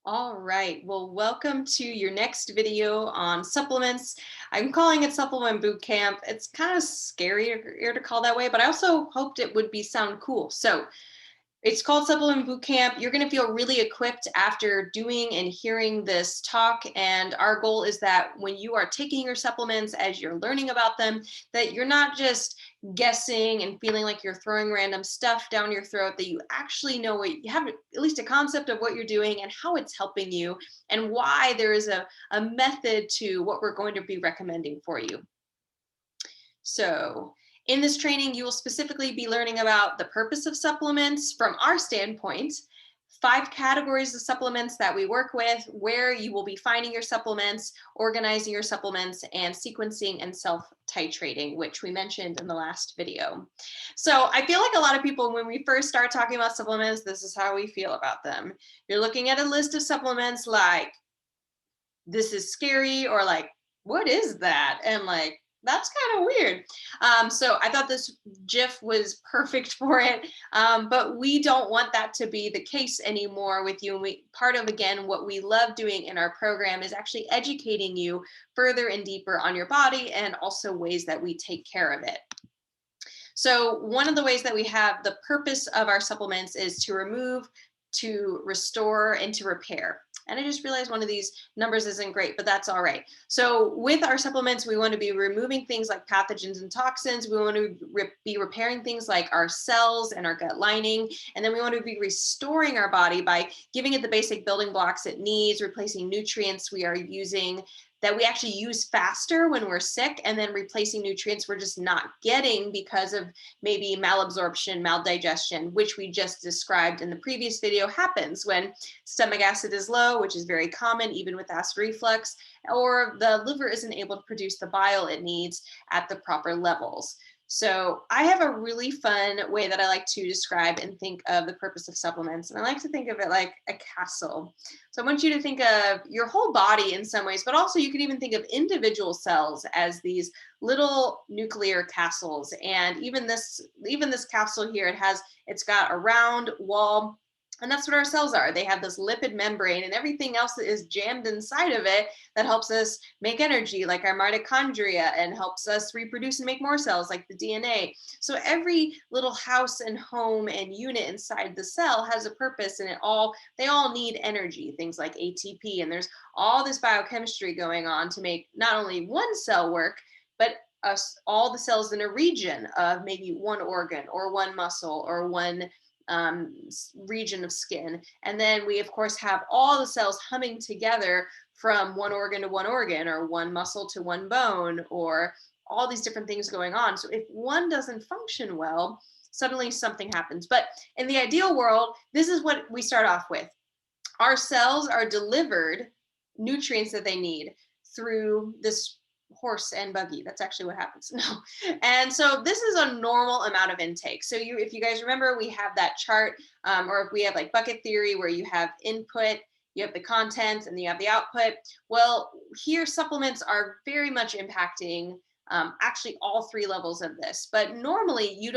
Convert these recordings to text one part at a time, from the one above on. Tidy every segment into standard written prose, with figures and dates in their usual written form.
All right. Well, welcome to your next video on supplements. I'm calling it Supplement Bootcamp. It's kind of scary to call that way, but I also hoped it would be sound cool. So it's called Supplement Bootcamp. You're going to feel really equipped after doing and hearing this talk. And our goal is that when you are taking your supplements, as you're learning about them, that you're not just guessing and feeling like you're throwing random stuff down your throat, that you actually know what you have, at least a concept of what you're doing and how it's helping you, and why there is a method to what we're going to be recommending for you. So in this training, you will specifically be learning about the purpose of supplements from our standpoint, 5 categories of supplements that we work with, where you will be finding your supplements, organizing your supplements, and sequencing and self-titrating, which we mentioned in the last video. So I feel like a lot of people, when we first start talking about supplements, this is how we feel about them. You're looking at a list of supplements like, this is scary, or like, what is that? And like, that's kind of weird. So I thought this GIF was perfect for it. But we don't want that to be the case anymore with you. And part of, again, what we love doing in our program is actually educating you further and deeper on your body, and also ways that we take care of it. So one of the ways that we have the purpose of our supplements is to remove, to restore, and to repair. And I just realized one of these numbers isn't great, but that's all right. So with our supplements, we want to be removing things like pathogens and toxins. We want to be repairing things like our cells and our gut lining. And then we want to be restoring our body by giving it the basic building blocks it needs, replacing nutrients we are using that we actually use faster when we're sick, and then replacing nutrients we're just not getting because of maybe malabsorption, maldigestion, which we just described in the previous video happens when stomach acid is low, which is very common even with acid reflux, or the liver isn't able to produce the bile it needs at the proper levels. So I have a really fun way that I like to describe and think of the purpose of supplements. And I like to think of it like a castle. So I want you to think of your whole body in some ways, but also you can even think of individual cells as these little nuclear castles. And even this castle here, it's got a round wall. And that's what our cells are. They have this lipid membrane, and everything else that is jammed inside of it that helps us make energy, like our mitochondria, and helps us reproduce and make more cells, like the DNA. So every little house and home and unit inside the cell has a purpose, and they all need energy, things like ATP. And there's all this biochemistry going on to make not only one cell work, but all the cells in a region of maybe one organ or one muscle or one region of skin. And then we, of course, have all the cells humming together from one organ to one organ, or one muscle to one bone, or all these different things going on. So if one doesn't function well, suddenly something happens. But in the ideal world, this is what we start off with. Our cells are delivered nutrients that they need through this horse and buggy. That's actually what happens. No. And so this is a normal amount of intake. So if you guys remember, we have that chart, or if we have like bucket theory where you have input, you have the content, and you have the output. Well, here supplements are very much impacting actually all 3 levels of this. But normally you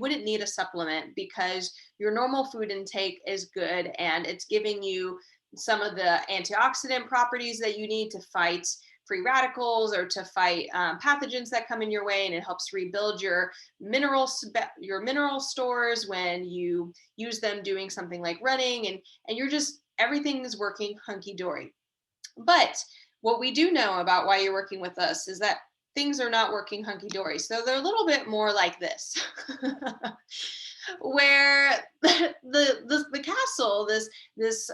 wouldn't need a supplement because your normal food intake is good, and it's giving you some of the antioxidant properties that you need to fight free radicals, or to fight pathogens that come in your way, and it helps rebuild your mineral stores when you use them doing something like running, and everything is working hunky-dory. But what we do know about why you're working with us is that things are not working hunky-dory. So they're a little bit more like this. Where the castle, this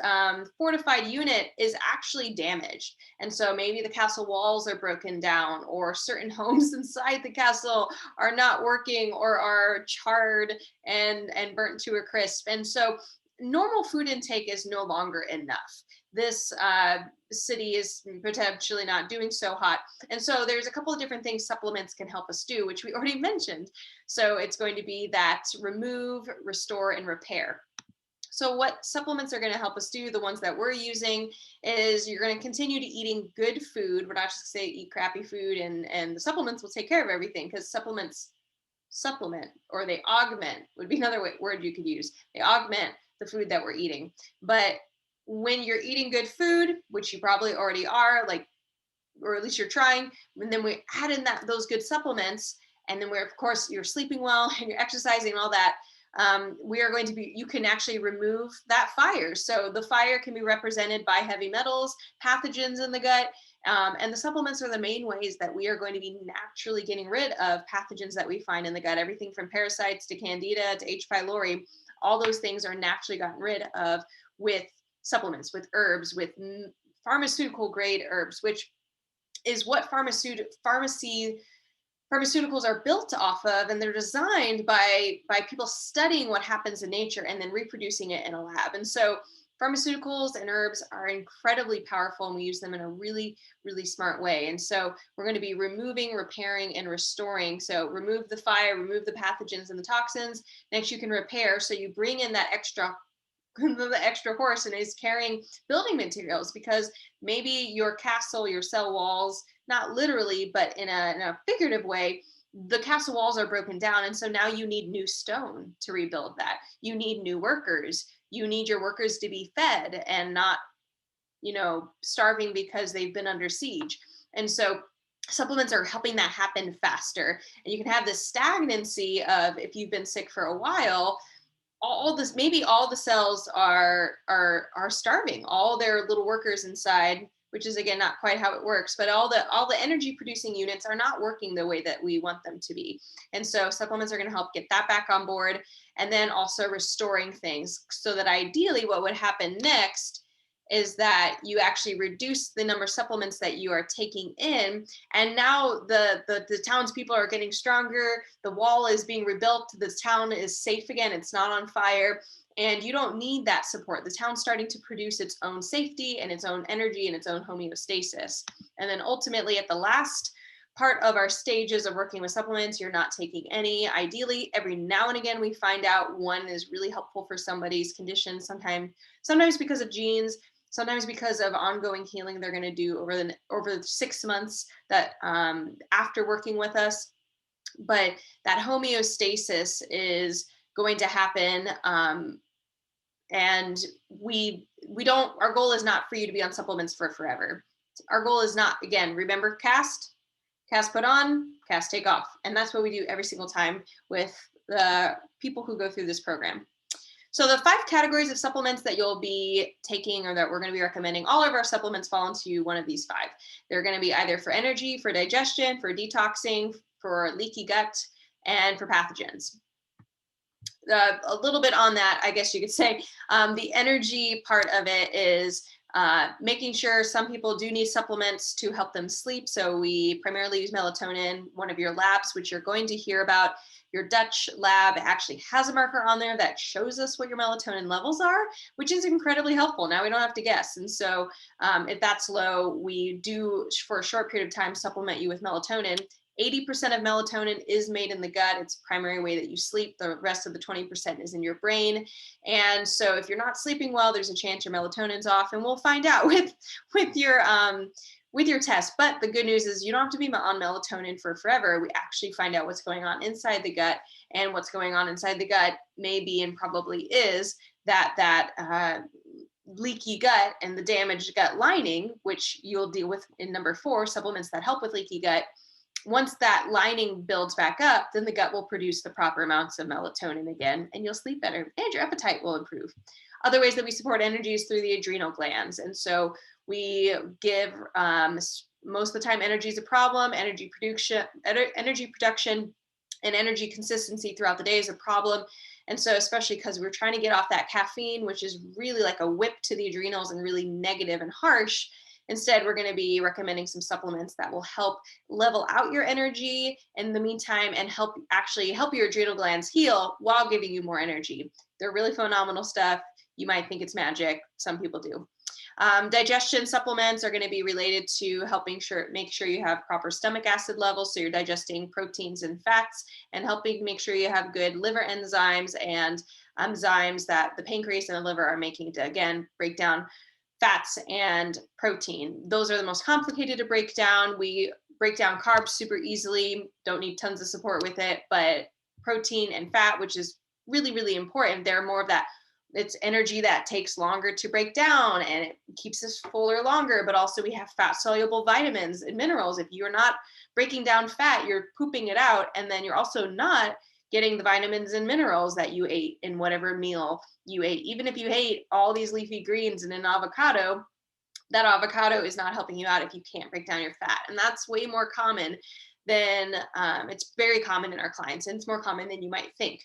fortified unit, is actually damaged. And so maybe the castle walls are broken down, or certain homes inside the castle are not working, or are charred and burnt to a crisp. And so normal food intake is no longer enough. This city is potentially not doing so hot. And so there's a couple of different things supplements can help us do, which we already mentioned. So it's going to be that remove, restore, and repair. So what supplements are going to help us do, the ones that we're using, is you're going to continue to eating good food. We're not just going to say eat crappy food and the supplements will take care of everything, because supplements supplement, or they augment would be another word you could use. They augment the food that we're eating. But when you're eating good food, which you probably already are, like, or at least you're trying, and then we add in those good supplements, and then we're, of course, you're sleeping well and you're exercising and all that, we are going to be, you can actually remove that fire. So the fire can be represented by heavy metals, pathogens in the gut, and the supplements are the main ways that we are going to be naturally getting rid of pathogens that we find in the gut. Everything from parasites to candida to H. pylori, all those things are naturally gotten rid of with supplements, with herbs, with pharmaceutical grade herbs, which is what pharmaceuticals are built off of, and they're designed by people studying what happens in nature and then reproducing it in a lab. And so pharmaceuticals and herbs are incredibly powerful, and we use them in a really, really smart way. And so we're going to be removing, repairing, and restoring. So remove the fire, remove the pathogens and the toxins. Next, you can repair. So you bring in that extra the extra horse and is carrying building materials, because maybe your castle, your cell walls, not literally, but in a figurative way, the castle walls are broken down. And so now you need new stone to rebuild that. You need new workers. You need your workers to be fed and not, starving because they've been under siege. And so supplements are helping that happen faster. And you can have this stagnancy of, if you've been sick for a while, maybe all the cells are starving, all their little workers inside, which is again not quite how it works, but all the energy producing units are not working the way that we want them to be. And so supplements are going to help get that back on board, and then also restoring things, so that ideally what would happen next is that you actually reduce the number of supplements that you are taking in. And now the townspeople are getting stronger. The wall is being rebuilt. The town is safe again. It's not on fire. And you don't need that support. The town's starting to produce its own safety and its own energy and its own homeostasis. And then ultimately, at the last part of our stages of working with supplements, you're not taking any. Ideally, every now and again, we find out one is really helpful for somebody's condition. Sometimes because of genes, sometimes because of ongoing healing they're going to do over 6 months that after working with us. But that homeostasis is going to happen. And our goal is not for you to be on supplements for forever. Our goal is not, again, remember, cast put on, cast take off. And that's what we do every single time with the people who go through this program. So the 5 categories of supplements that you'll be taking, or that we're going to be recommending, all of our supplements fall into one of these 5. They're going to be either for energy, for digestion, for detoxing, for leaky gut, and for pathogens. A little bit on that, I guess you could say, the energy part of it is making sure some people do need supplements to help them sleep. So we primarily use melatonin. One of your labs, which you're going to hear about, your Dutch lab, actually has a marker on there that shows us what your melatonin levels are, which is incredibly helpful. Now we don't have to guess. And so if that's low, we do, for a short period of time, supplement you with melatonin. 80% of melatonin is made in the gut. It's the primary way that you sleep. The rest of the 20% is in your brain. And so if you're not sleeping well, there's a chance your melatonin's off, and we'll find out with your test. But the good news is you don't have to be on melatonin for forever. We actually find out what's going on inside the gut, and what's going on inside the gut may be, and probably is, that leaky gut and the damaged gut lining, which you'll deal with in number 4, supplements that help with leaky gut. Once that lining builds back up, then the gut will produce the proper amounts of melatonin again, and you'll sleep better, and your appetite will improve. Other ways that we support energy is through the adrenal glands. And so we give, most of the time, energy is a problem. Energy production and energy consistency throughout the day is a problem. And so, especially because we're trying to get off that caffeine, which is really like a whip to the adrenals and really negative and harsh. Instead, we're going to be recommending some supplements that will help level out your energy in the meantime, and help your adrenal glands heal while giving you more energy. They're really phenomenal stuff. You might think it's magic. Some people do. Digestion supplements are going to be related to make sure you have proper stomach acid levels, so you're digesting proteins and fats, and helping make sure you have good liver enzymes and enzymes that the pancreas and the liver are making to, again, break down fats and protein. Those are the most complicated to break down. We break down carbs super easily, don't need tons of support with it, but protein and fat, which is really, really important, they're more of that it's energy that takes longer to break down and it keeps us fuller longer, but also we have fat soluble vitamins and minerals. If you're not breaking down fat, you're pooping it out, and then you're also not getting the vitamins and minerals that you ate in whatever meal you ate. Even if you ate all these leafy greens and an avocado, that avocado is not helping you out if you can't break down your fat. And that's way more common than it's very common in our clients, and it's more common than you might think.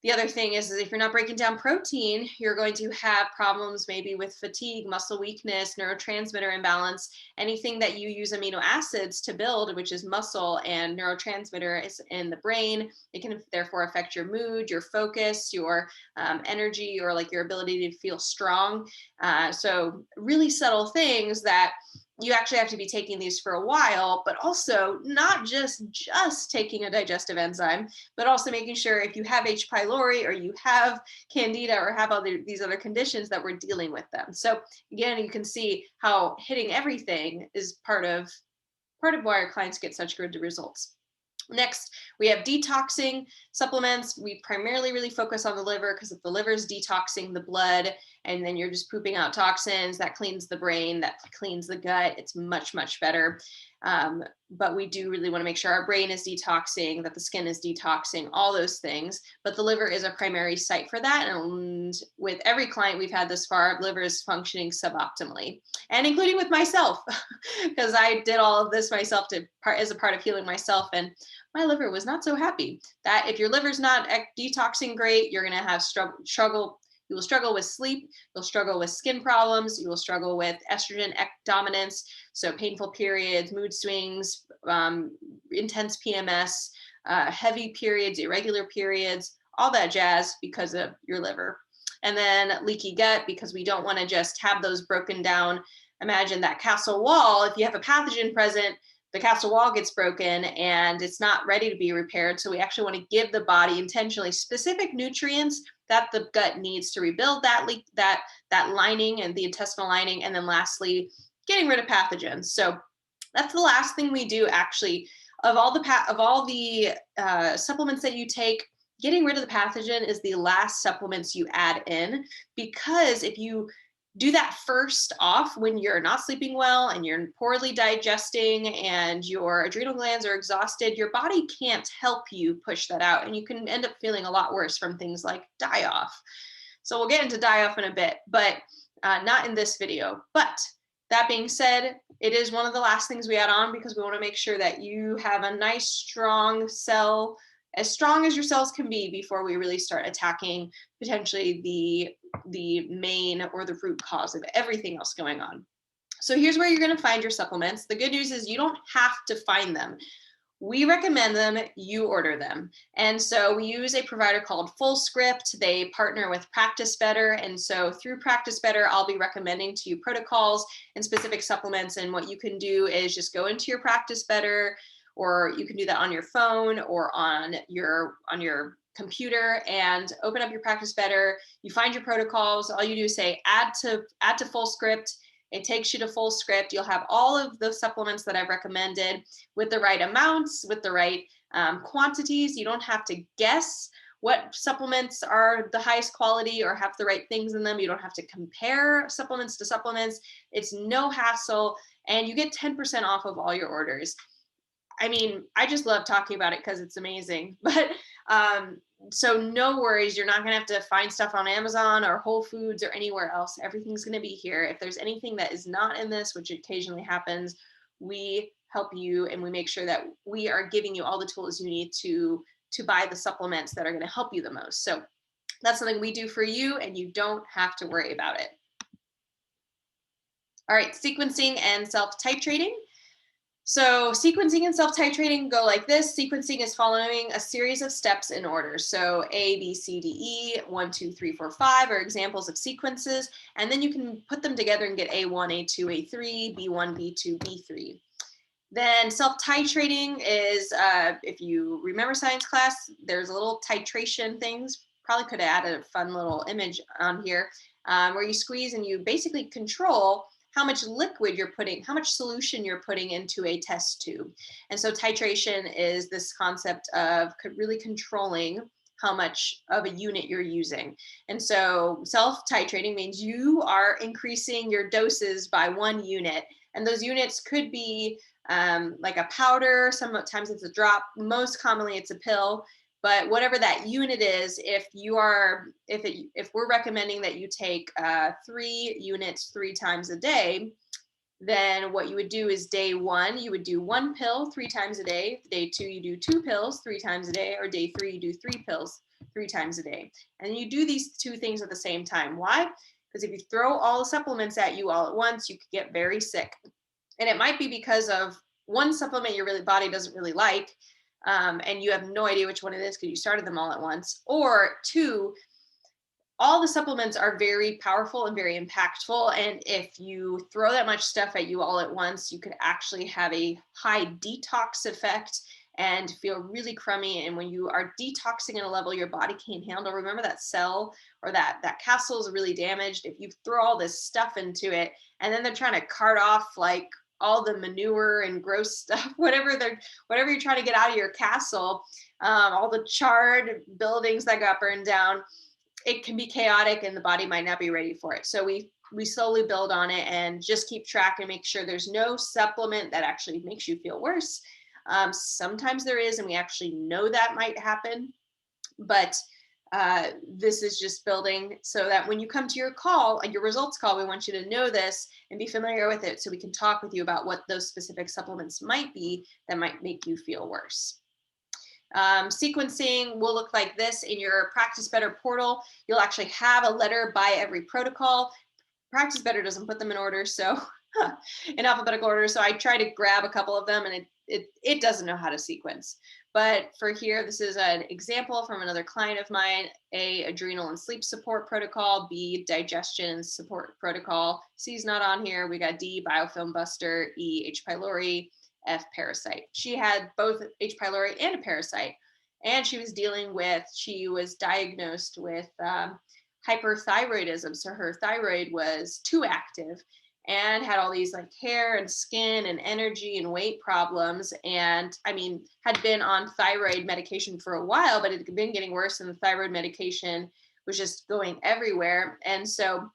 The other thing is if you're not breaking down protein, you're going to have problems maybe with fatigue, muscle weakness, neurotransmitter imbalance, anything that you use amino acids to build, which is muscle and neurotransmitter is in the brain. It can therefore affect your mood, your focus, your energy, or like your ability to feel strong. So really subtle things that you actually have to be taking these for a while, but also not just taking a digestive enzyme, but also making sure if you have H. pylori or you have candida or have these other conditions that we're dealing with them. So again, you can see how hitting everything is part of why our clients get such good results. Next, we have detoxing supplements. We primarily really focus on the liver because if the liver is detoxing the blood and then you're just pooping out toxins, that cleans the brain, that cleans the gut. It's much, much better. But we do really want to make sure our brain is detoxing, that the skin is detoxing, all those things. But the liver is a primary site for that. And with every client we've had this far, liver is functioning suboptimally, and including with myself, because I did all of this myself as a part of healing myself. And my liver was not so happy. That if your liver's not detoxing great, you're going to have struggle. You will struggle with sleep. You'll struggle with skin problems. You will struggle with estrogen dominance. So painful periods, mood swings, intense PMS, heavy periods, irregular periods, all that jazz because of your liver. And then leaky gut, because we don't want to just have those broken down. Imagine that castle wall. If you have a pathogen present, the castle wall gets broken and it's not ready to be repaired. So we actually want to give the body intentionally specific nutrients that the gut needs to rebuild that lining and the intestinal lining. And then lastly, getting rid of pathogens. So that's the last thing we do actually. Of all the supplements that you take, getting rid of the pathogen is the last supplements you add in, because if you do that first off when you're not sleeping well and you're poorly digesting and your adrenal glands are exhausted, your body can't help you push that out. And you can end up feeling a lot worse from things like die-off. So we'll get into die-off in a bit, but not in this video. But that being said, it is one of the last things we add on because we want to make sure that you have a nice, strong cell, as strong as your cells can be before we really start attacking potentially the main or the root cause of everything else going on. So here's where you're going to find your supplements. The good news is you don't have to find them. We recommend them, you order them. And so we use a provider called FullScript. They partner with Practice Better. And so through Practice Better, I'll be recommending to you protocols and specific supplements. And what you can do is just go into your Practice Better, or you can do that on your phone or on your computer and open up your Practice Better. You find your protocols. All you do is say add to FullScript. It takes you to FullScript. You'll have all of the supplements that I've recommended with the right amounts, with the right quantities. You don't have to guess what supplements are the highest quality or have the right things in them. You don't have to compare supplements to supplements. It's no hassle, and you get 10% off of all your orders. I mean, I just love talking about it because it's amazing. But so no worries, you're not going to have to find stuff on Amazon or Whole Foods or anywhere else. Everything's going to be here. If there's anything that is not in this, which occasionally happens, we help you and we make sure that we are giving you all the tools you need to buy the supplements that are going to help you the most. So that's something we do for you, and you don't have to worry about it. All right, sequencing and self-titrating. So sequencing and self-titrating go like this. Sequencing is following a series of steps in order. So A, B, C, D, E, 1, 2, 3, 4, 5 are examples of sequences. And then you can put them together and get A1, A2, A3, B1, B2, B3. Then self-titrating is, if you remember science class, there's a little titration things. Probably could have added a fun little image on here where you squeeze and you basically control how much liquid you're putting, how much solution you're putting into a test tube. And so titration is this concept of really controlling how much of a unit you're using. And so self-titrating means you are increasing your doses by 1 unit. And those units could be like a powder, sometimes it's a drop, most commonly it's a pill. But whatever that unit is, if we're recommending that you take 3 units 3 times a day, then what you would do is day 1, you would do 1 pill 3 times a day. Day 2, you do 2 pills 3 times a day, or day 3, you do 3 pills 3 times a day. And you do these 2 things at the same time. Why? Because if you throw all the supplements at you all at once, you could get very sick. And it might be because of one supplement your body doesn't really like, and you have no idea which one it is because you started them all at once. Or 2, all the supplements are very powerful and very impactful. And if you throw that much stuff at you all at once, you could actually have a high detox effect and feel really crummy. And when you are detoxing at a level your body can't handle, remember that cell or that castle is really damaged. If you throw all this stuff into it and then they're trying to cart off like all the manure and gross stuff, whatever you're trying to get out of your castle, all the charred buildings that got burned down, it can be chaotic and the body might not be ready for it. So we slowly build on it and just keep track and make sure there's no supplement that actually makes you feel worse. Sometimes there is, and we actually know that might happen, but this is just building so that when you come to your call, your results call, we want you to know this and be familiar with it so we can talk with you about what those specific supplements might be that might make you feel worse. Sequencing will look like this in your Practice Better portal. You'll actually have a letter by every protocol. Practice Better doesn't put them in order, so in alphabetical order. So I try to grab a couple of them, and it doesn't know how to sequence. But for here, this is an example from another client of mine: A, adrenal and sleep support protocol; B, digestion support protocol. C is not on here. We got D, biofilm buster; E, H. pylori; F, parasite. She had both H. pylori and a parasite, and she was diagnosed with hyperthyroidism. So her thyroid was too active and had all these like hair and skin and energy and weight problems. And I mean, had been on thyroid medication for a while, but it had been getting worse, and the thyroid medication was just going everywhere. And so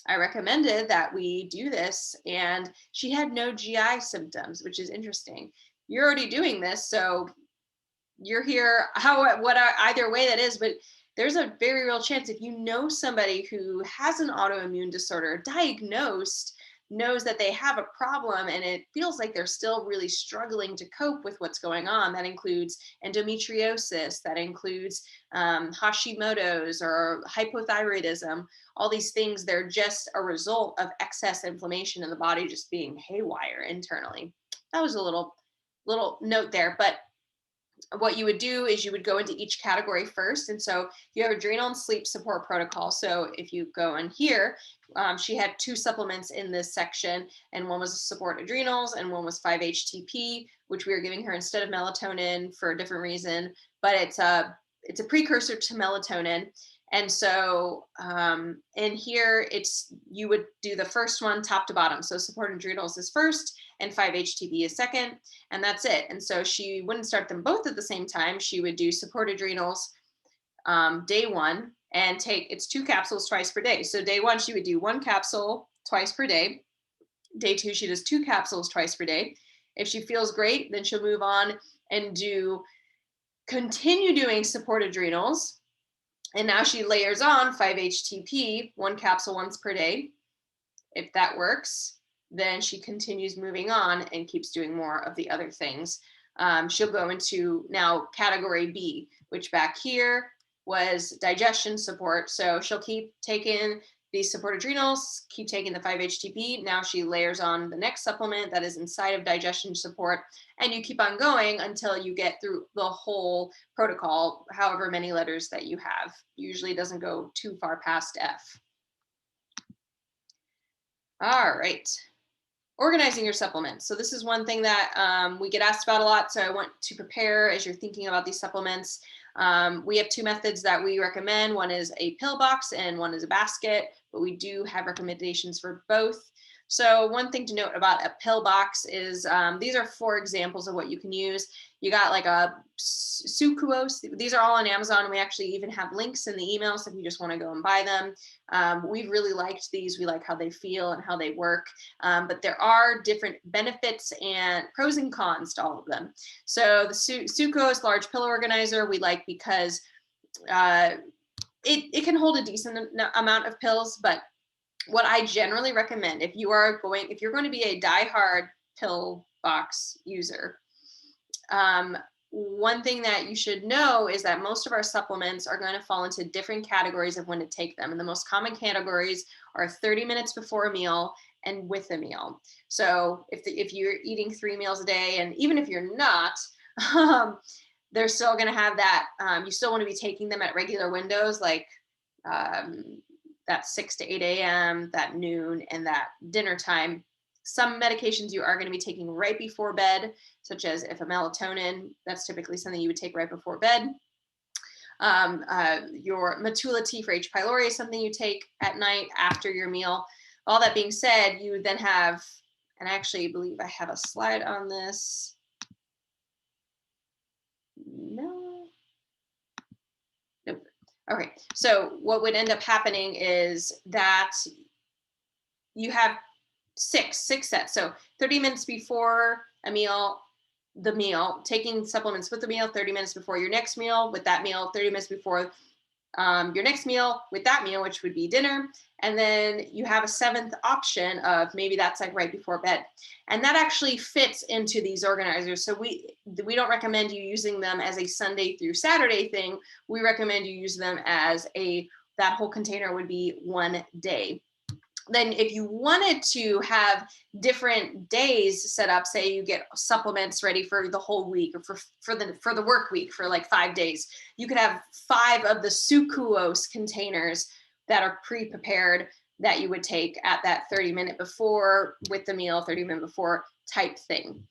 I recommended that we do this, and she had no GI symptoms, which is interesting. You're already doing this, so you're here, either way that is, but there's a very real chance if you know somebody who has an autoimmune disorder, diagnosed, knows that they have a problem, and it feels like they're still really struggling to cope with what's going on. That includes endometriosis, that includes Hashimoto's or hypothyroidism. All these things, they're just a result of excess inflammation in the body just being haywire internally. That was a little note there, but what you would do is you would go into each category first. And so you have adrenal and sleep support protocol. So if you go in here, she had 2 supplements in this section, and one was support adrenals and one was 5-HTP, which we were giving her instead of melatonin for a different reason, but it's a precursor to melatonin. And so in here, you would do the first one top to bottom. So support adrenals is first and 5-HTP is second, and that's it. And so she wouldn't start them both at the same time. She would do support adrenals day 1 and it's 2 capsules twice per day. So day 1, she would do 1 capsule twice per day. Day 2, she does 2 capsules twice per day. If she feels great, then she'll move on and continue doing support adrenals. And now she layers on 5-HTP, 1 capsule once per day. If that works, then she continues moving on and keeps doing more of the other things. She'll go into now category B, which back here was digestion support. So she'll keep taking the support adrenals, keep taking the 5-HTP. Now she layers on the next supplement that is inside of digestion support, and you keep on going until you get through the whole protocol, however many letters that you have. Usually doesn't go too far past F. All right. Organizing your supplements. So this is one thing that we get asked about a lot. So I want to prepare as you're thinking about these supplements. We have 2 methods that we recommend. One is a pill box and one is a basket, but we do have recommendations for both. So one thing to note about a pill box is these are 4 examples of what you can use. You got like a sucrose. These are all on Amazon. We actually even have links in the emails if you just want to go and buy them. We've really liked these. We like how they feel and how they work. But there are different benefits and pros and cons to all of them. So the sucrose large pill organizer we like because it can hold a decent amount of pills, but what I generally recommend if you're going to be a diehard pill box user, one thing that you should know is that most of our supplements are going to fall into different categories of when to take them. And the most common categories are 30 minutes before a meal and with a meal. So if you're eating 3 meals a day, and even if you're not, they're still going to have that. You still want to be taking them at regular windows, like that 6 to 8 a.m., that noon, and that dinner time. Some medications you are going to be taking right before bed, such as if a melatonin, that's typically something you would take right before bed. Your Matula tea for H. pylori is something you take at night after your meal. All that being said, you then have, and I actually believe I have a slide on this. No. Nope. Okay, so what would end up happening is that you have six sets. So 30 minutes before a meal, the meal, taking supplements with the meal, 30 minutes before your next meal with that meal, 30 minutes before your next meal with that meal, which would be dinner. And then you have a 7th option of maybe that's like right before bed. And that actually fits into these organizers. So we don't recommend you using them as a Sunday through Saturday thing. We recommend you use them as that whole container would be one day. Then if you wanted to have different days set up, say you get supplements ready for the whole week or for the work week for like 5 days, you could have 5 of the sucrose containers that are pre-prepared that you would take at that 30-minute before with the meal, 30-minute before type thing.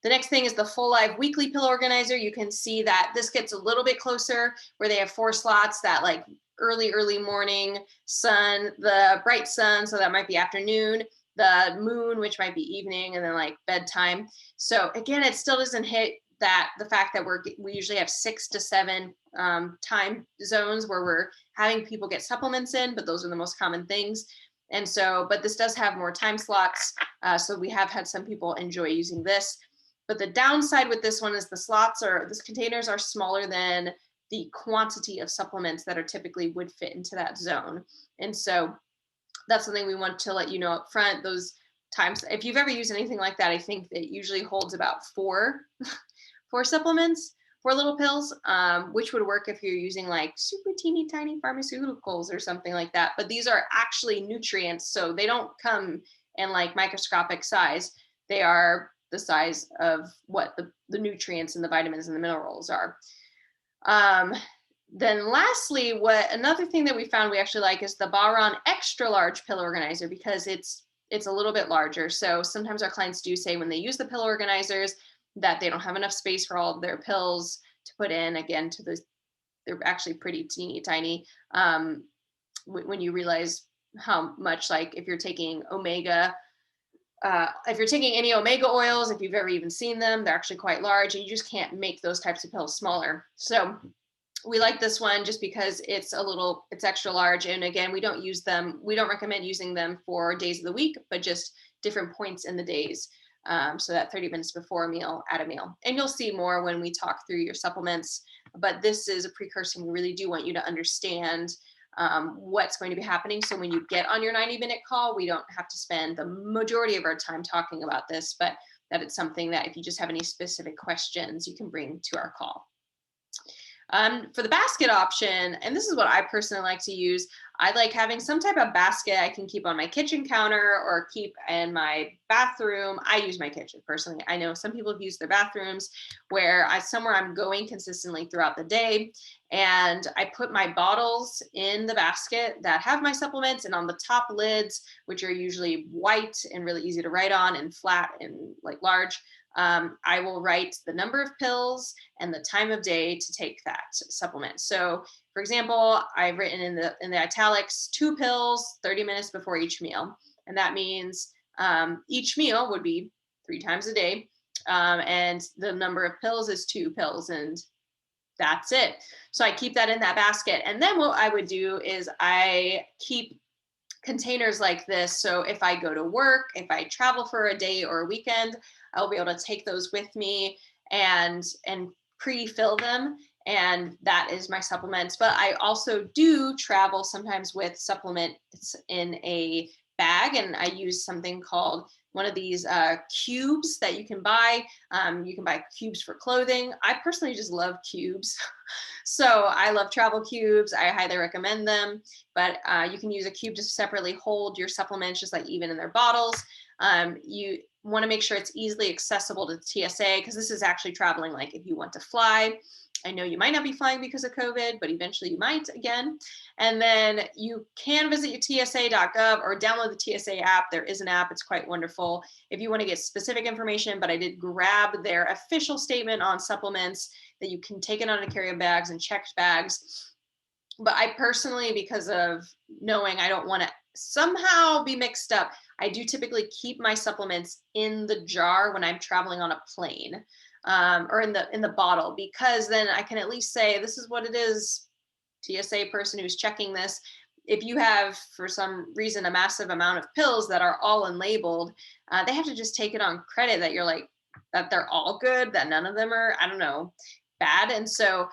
The next thing is the Full Life Weekly Pill Organizer. You can see that this gets a little bit closer where they have 4 slots that like early morning sun, the bright sun, so that might be afternoon, the moon, which might be evening, and then like bedtime. So again, it still doesn't hit the fact that we usually have 6 to 7 time zones where we're having people get supplements in, but those are the most common things. And so, but this does have more time slots. So we have had some people enjoy using this. But the downside with this one is these containers are smaller than the quantity of supplements that are typically would fit into that zone. And so that's something we want to let you know up front. Those times, if you've ever used anything like that, I think that usually holds about 4 supplements, 4 little pills, which would work if you're using like super teeny tiny pharmaceuticals or something like that. But these are actually nutrients, so they don't come in like microscopic size. They are the size of what the nutrients and the vitamins and the minerals are. Then lastly, another thing that we found we actually like is the Baron Extra Large Pill Organizer, because it's a little bit larger. So sometimes our clients do say when they use the pill organizers that they don't have enough space for all of their pills to put in. Again, they're actually pretty teeny tiny. When you realize how much, like if you're taking if you're taking any omega oils, if you've ever even seen them, they're actually quite large, and you just can't make those types of pills smaller. So we like this one just because it's extra large. And again, we don't recommend using them for days of the week, but just different points in the days. So that 30 minutes before a meal, at a meal. And you'll see more when we talk through your supplements, but this is a precursor. We really do want you to understand what's going to be happening. So when you get on your 90-minute call, we don't have to spend the majority of our time talking about this, but that it's something that if you just have any specific questions, you can bring to our call. For the basket option, and this is what I personally like to use, I like having some type of basket I can keep on my kitchen counter or keep in my bathroom. I use my kitchen personally. I know some people have used their bathrooms where somewhere I'm going consistently throughout the day, and I put my bottles in the basket that have my supplements, and on the top lids, which are usually white and really easy to write on and flat and like large, I will write the number of pills and the time of day to take that supplement. So for example, I've written in the italics 2 pills 30 minutes before each meal. And that means each meal would be 3 times a day. and the number of pills is 2 pills, and that's it. So I keep that in that basket. And then what I would do is I keep containers like this. So if I go to work, if I travel for a day or a weekend, I'll be able to take those with me and pre-fill them. And that is my supplements. But I also do travel sometimes with supplements in a bag, and I use something called one of these cubes that you can buy. You can buy cubes for clothing. I personally just love cubes. So I love travel cubes. I highly recommend them, but you can use a cube to separately hold your supplements, just like even in their bottles. You want to make sure it's easily accessible to the TSA, because this is actually traveling like if you want to fly. I know you might not be flying because of COVID, but eventually you might again. And then you can visit your TSA.gov or download the TSA app. There is an app. It's quite wonderful if you want to get specific information, but I did grab their official statement on supplements that you can take it on a carry bags and checked bags. But I personally, because of knowing I don't want to somehow be mixed up, I do typically keep my supplements in the jar when I'm traveling on a plane, or in the bottle, because then I can at least say, this is what it is, TSA person who's checking this. If you have, for some reason, a massive amount of pills that are all unlabeled, they have to just take it on credit that you're like, that they're all good, that none of them are, I don't know, bad. And so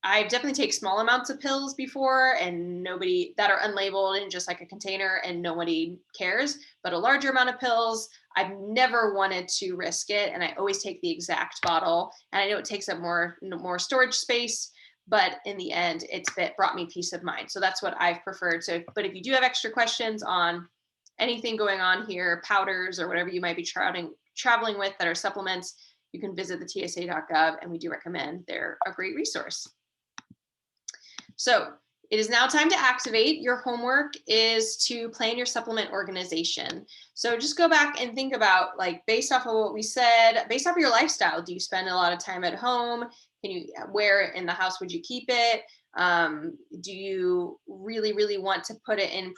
I definitely take small amounts of pills before, and nobody that are unlabeled in just like a container, and nobody cares. But a larger amount of pills, I've never wanted to risk it, and I always take the exact bottle. And I know it takes up more storage space, but in the end, brought me peace of mind. So that's what I've preferred. So, but if you do have extra questions on anything going on here, powders or whatever you might be traveling with that are supplements, you can visit the TSA.gov, and we do recommend they're a great resource. So it is now time to activate. Your homework is to plan your supplement organization. So just go back and think about, like, based off of what we said, based off of your lifestyle, do you spend a lot of time at home? Where in the house would you keep it? Do you really want to put it in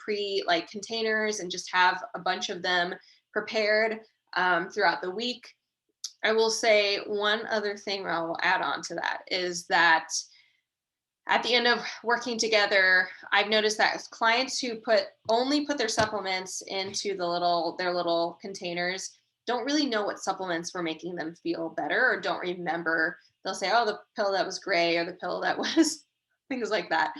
containers and just have a bunch of them prepared throughout the week? I will say one other thing I will add on to that is that at the end of working together, I've noticed that clients who only put their supplements into their little containers don't really know what supplements were making them feel better, or don't remember. They'll say, oh, the pill that was gray, or the pill that was things like that.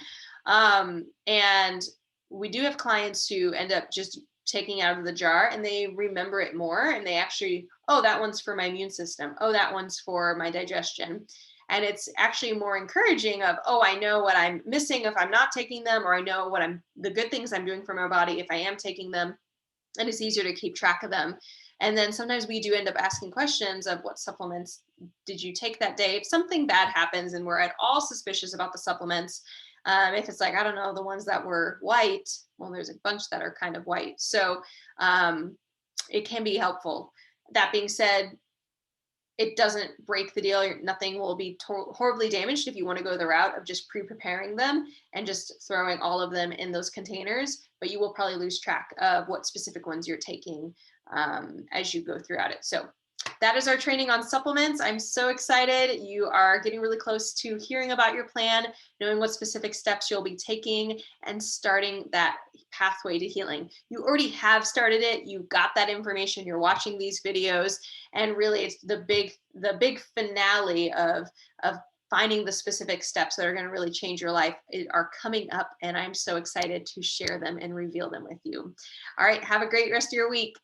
And we do have clients who end up just taking out of the jar, and they remember it more, and they actually, oh, that one's for my immune system. Oh, that one's for my digestion. And it's actually more encouraging of, oh, I know what I'm missing if I'm not taking them, or I know the good things I'm doing for my body if I am taking them. And it's easier to keep track of them. And then sometimes we do end up asking questions of, what supplements did you take that day? If something bad happens and we're at all suspicious about the supplements, if it's like, I don't know, the ones that were white, well, there's a bunch that are kind of white. So it can be helpful. That being said, it doesn't break the deal. Nothing will be horribly damaged if you want to go the route of just pre-preparing them and just throwing all of them in those containers, but you will probably lose track of what specific ones you're taking as you go throughout it. So that is our training on supplements. I'm so excited. You are getting really close to hearing about your plan, knowing what specific steps you'll be taking, and starting that pathway to healing. You already have started it. You got that information. You're watching these videos, and really it's the big finale of finding the specific steps that are going to really change your life are coming up, and I'm so excited to share them and reveal them with you. All right, have a great rest of your week.